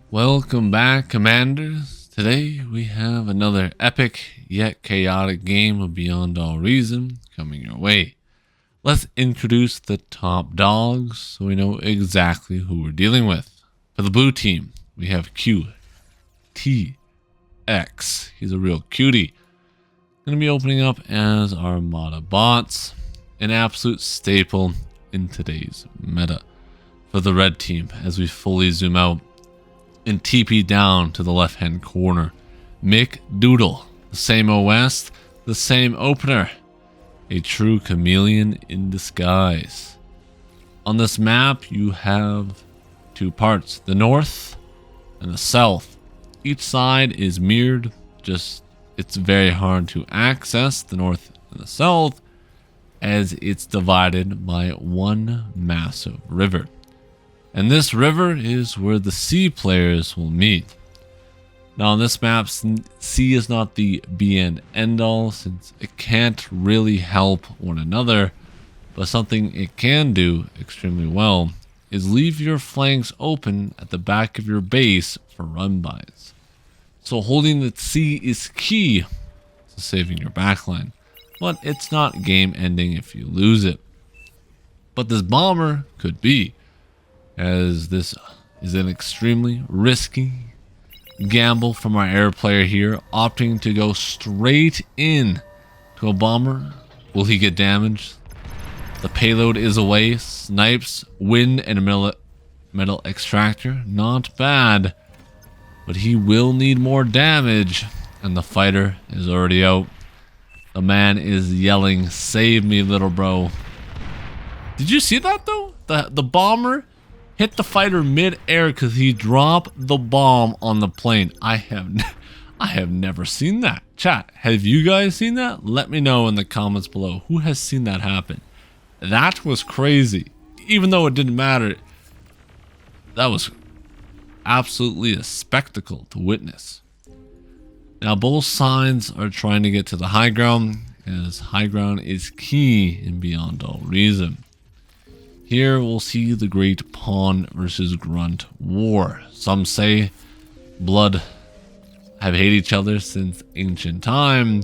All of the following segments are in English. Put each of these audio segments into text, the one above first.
Welcome back, Commanders. Today we have another epic yet chaotic game of Beyond All Reason coming your way. Let's introduce the top dogs so we know exactly who we're dealing with. For the blue team, we have QTX. He's a real cutie. Going to be opening up as Armada bots, an absolute staple in today's meta. For the red team, as we fully zoom out and TP down to the left hand corner, Mick Doodle, the same OS, the same opener, a true chameleon in disguise. On this map you have two parts, the north and the south. Each side is mirrored, just it's very hard to access the north and the south as it's divided by one massive river. And this river is where the C players will meet. Now on this map, C is not the be and end all since it can't really help one another, but something it can do extremely well is leave your flanks open at the back of your base for run-bys. So holding the C is key to saving your backline, but it's not game ending if you lose it. But this bomber could be, as this is an extremely risky gamble from our air player here, opting to go straight in to a bomber. Will he get damaged? The payload is away. Snipes, wind, and a metal extractor. Not bad, but he will need more damage, and the fighter is already out. The man is yelling, "Save me, little bro." Did you see that though? The bomber hit the fighter mid-air because he dropped the bomb on the plane. I have never seen that. Chat, have you guys seen that? Let me know in the comments below. Who has seen that happen? That was crazy. Even though it didn't matter, that was absolutely a spectacle to witness. Now both sides are trying to get to the high ground, as high ground is key in Beyond All Reason. Here we'll see the great pawn versus grunt war. Some say blood have hated each other since ancient time,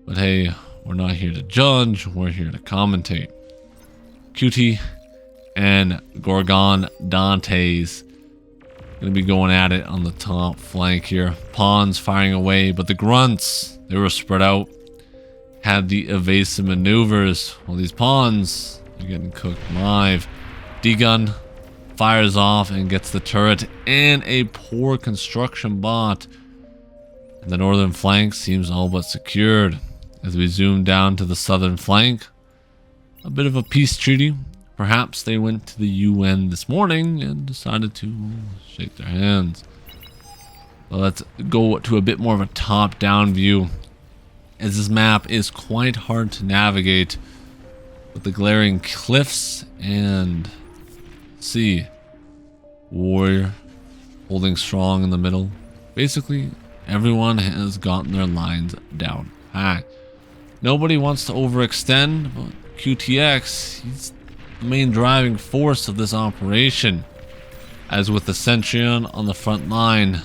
but hey, we're not here to judge, we're here to commentate. QT and Gorgon Dantes gonna be going at it on the top flank here. Pawns firing away, but the grunts, they were spread out, had the evasive maneuvers, while these pawns, you're getting cooked live. D-gun fires off and gets the turret and a poor construction bot. And the northern flank seems all but secured. As we zoom down to the southern flank, a bit of a peace treaty. Perhaps they went to the UN this morning and decided to shake their hands. Well, let's go to a bit more of a top-down view, as this map is quite hard to navigate with the glaring cliffs and sea. Warrior holding strong in the middle. Basically, everyone has gotten their lines down packed. Nobody wants to overextend, but QTX, he's the main driving force of this operation. As with the Centurion on the front line,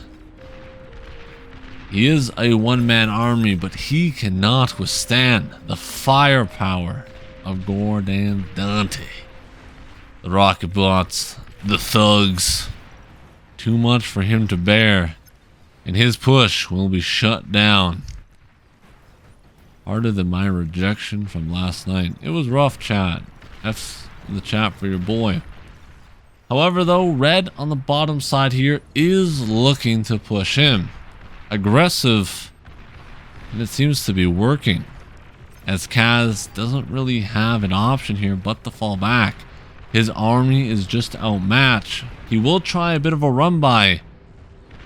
he is a one-man army, but he cannot withstand the firepower of Gorgon Dante. The rocket bots, the thugs, too much for him to bear, and his push will be shut down. Harder than my rejection from last night. It was rough, chat. F's in the chat for your boy. However though, red on the bottom side here is looking to push him. Aggressive, and it seems to be working, as Kaz doesn't really have an option here but to fall back. His army is just outmatched. He will try a bit of a run-by,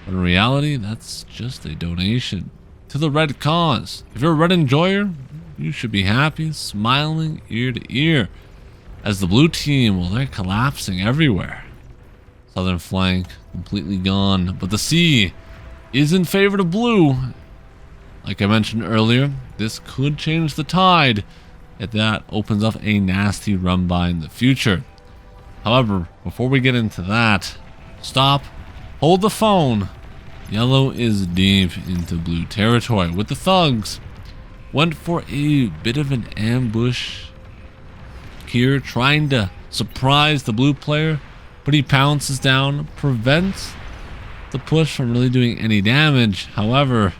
but in reality, that's just a donation to the red cause. If you're a red enjoyer, you should be happy, smiling ear to ear, as the blue team, well, they're collapsing everywhere. Southern flank completely gone, but the sea is in favor of blue. Like I mentioned earlier, this could change the tide if that opens up a nasty run-by in the future. However, before we get into that, stop, Hold the phone. Yellow is deep into blue territory with the thugs. Went for a bit of an ambush here, trying to surprise the blue player, but he pounces down, prevents the push from really doing any damage. However,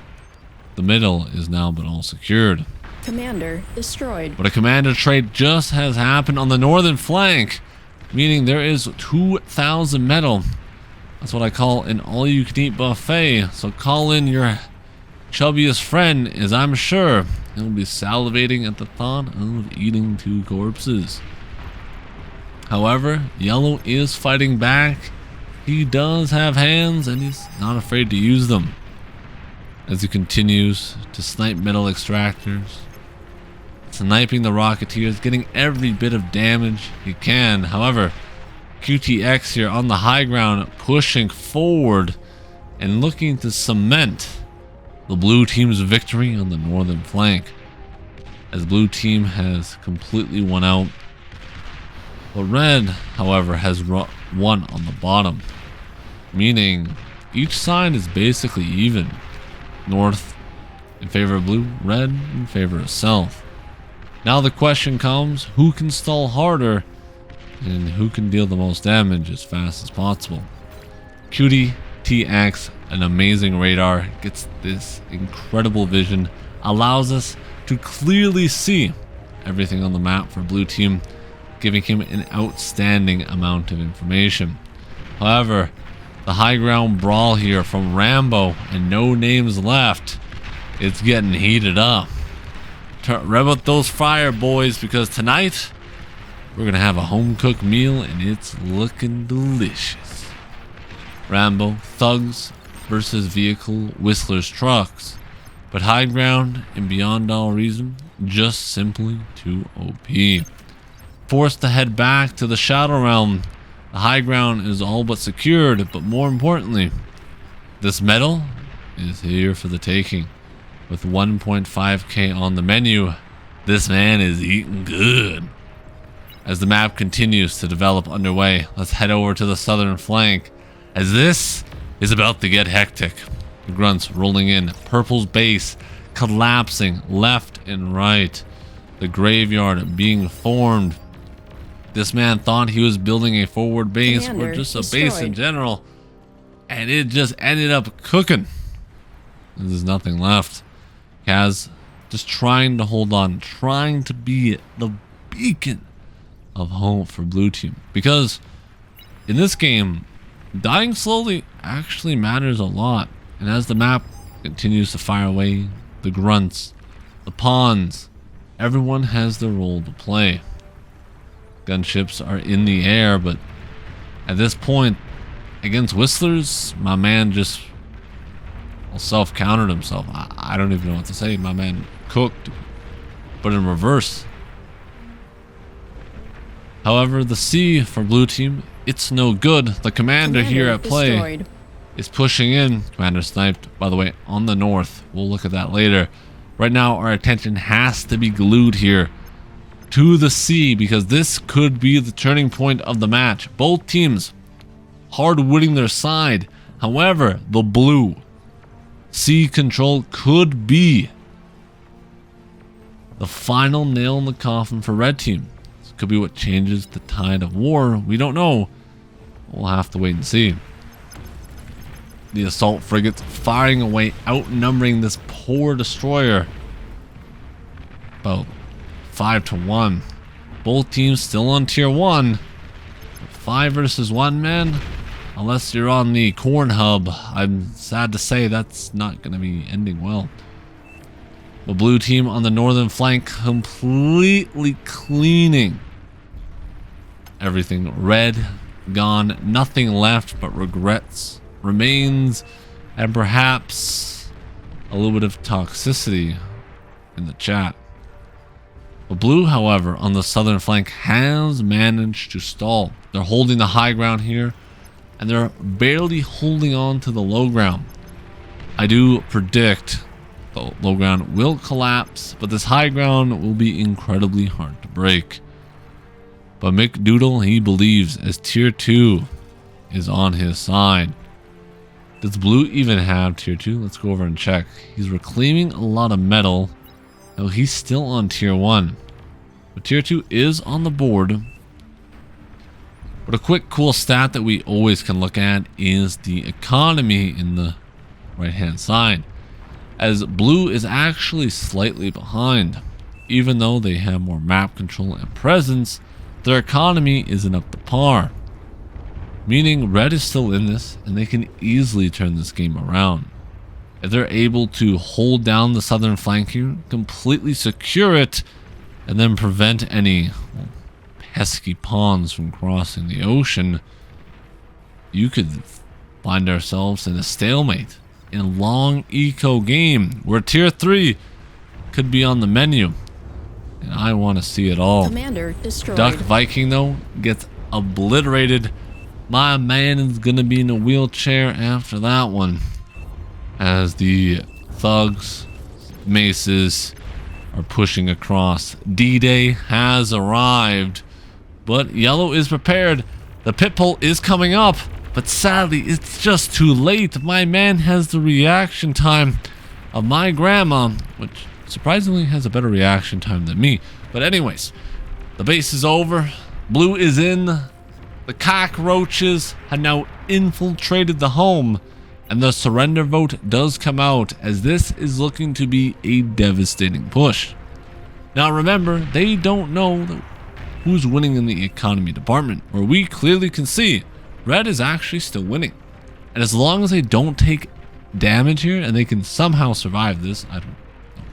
the middle is now been all secured. Commander destroyed. But a commander trade just has happened on the northern flank, meaning there is 2,000 metal. That's what I call an all-you-can-eat buffet. So call in your chubbiest friend, as I'm sure he'll be salivating at the thought of eating 2 corpses. However, yellow is fighting back. He does have hands, and he's not afraid to use them as he continues to snipe metal extractors, sniping the rocketeers, getting every bit of damage he can. However, QTX here on the high ground, pushing forward and looking to cement the blue team's victory on the northern flank, as blue team has completely won out. But red, however, has won on the bottom, meaning each side is basically even. North in favor of blue, red in favor of south. Now the question comes, who can stall harder and who can deal the most damage as fast as possible? QTX, an amazing radar, gets this incredible vision, allows us to clearly see everything on the map for blue team, giving him an outstanding amount of information. However, the high ground brawl here from Rambo and no names left, it's getting heated up. Rev up those fire, boys, because tonight we're gonna have a home cooked meal and it's looking delicious. Rambo thugs versus vehicle whistlers trucks, but high ground and beyond all reason, just simply too OP. Forced to head back to the Shadow Realm. The high ground is all but secured, but more importantly, this metal is here for the taking. With 1.5k on the menu, this man is eating good. As the map continues to develop underway, let's head over to the southern flank, as this is about to get hectic. The grunts rolling in, purple's base collapsing left and right, the graveyard being formed. This man thought he was building a forward base or just a base in general, and it just ended up cooking. There's nothing left. Kaz just trying to hold on, trying to be the beacon of hope for blue team, because in this game, dying slowly actually matters a lot. And as the map continues to fire away, the grunts, the pawns, everyone has their role to play. Gunships are in the air, but at this point, against whistlers, my man just self-countered himself. I don't even know what to say. My man cooked, but in reverse. However, the C for blue team, it's no good. The commander here at play is pushing in. Commander sniped, by the way, on the north. We'll look at that later. Right now, our attention has to be glued here to the C, because this could be the turning point of the match. Both teams hard winning their side. However, the blue C control could be the final nail in the coffin for red team. This could be what changes the tide of war. We don't know. We'll have to wait and see. The assault frigates firing away, outnumbering this poor destroyer about 5-1. Both teams still on tier 1. 5 versus 1, man. Unless you're on the corn hub, I'm sad to say that's not going to be ending well. The blue team on the northern flank completely cleaning everything. Red gone, nothing left but regrets, remains, and perhaps a little bit of toxicity in the chat. But blue, however, on the southern flank has managed to stall. They're holding the high ground here, and they're barely holding on to the low ground. I do predict the low ground will collapse, but this high ground will be incredibly hard to break. But McDoodle, he believes, as tier 2 is on his side. Does blue even have tier 2? Let's go over and check. He's reclaiming a lot of metal. Oh, he's still on tier 1. But tier 2 is on the board. But a quick cool stat that we always can look at is the economy in the right hand side, as blue is actually slightly behind. Even though they have more map control and presence, their economy isn't up to par, meaning red is still in this and they can easily turn this game around. If they're able to hold down the southern flank here, completely secure it, and then prevent any pesky pawns from crossing the ocean, you could find ourselves in a stalemate in a long eco game where tier 3 could be on the menu, and I want to see it all. Commander destroyed. Duck Viking though gets obliterated. My man is gonna be in a wheelchair after that one, as the thugs, maces are pushing across. D-Day has arrived. But yellow is prepared. The pit pull is coming up, but sadly it's just too late. My man has the reaction time of my grandma, which surprisingly has a better reaction time than me. But anyways, the base is over. Blue is in. The cockroaches have now infiltrated the home, and the surrender vote does come out, as this is looking to be a devastating push. Now remember, they don't know who's winning in the economy department, where we clearly can see red is actually still winning. And as long as they don't take damage here and they can somehow survive this, I don't know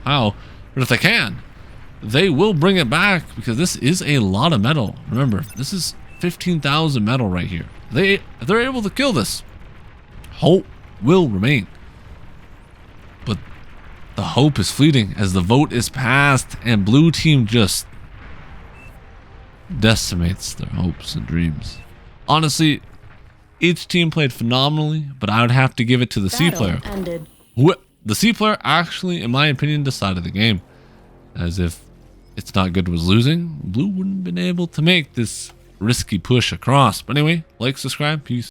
how, but if they can, they will bring it back, because this is a lot of metal. Remember, this is 15,000 metal right here. If they're able to kill this, hope will remain. But the hope is fleeting as the vote is passed and blue team just decimates their hopes and dreams. Honestly, each team played phenomenally, but I would have to give it to the C player. Ended. The C player actually, in my opinion, decided the game. As if It's Not Good was losing, blue wouldn't have been able to make this risky push across. But anyway, like, subscribe, peace.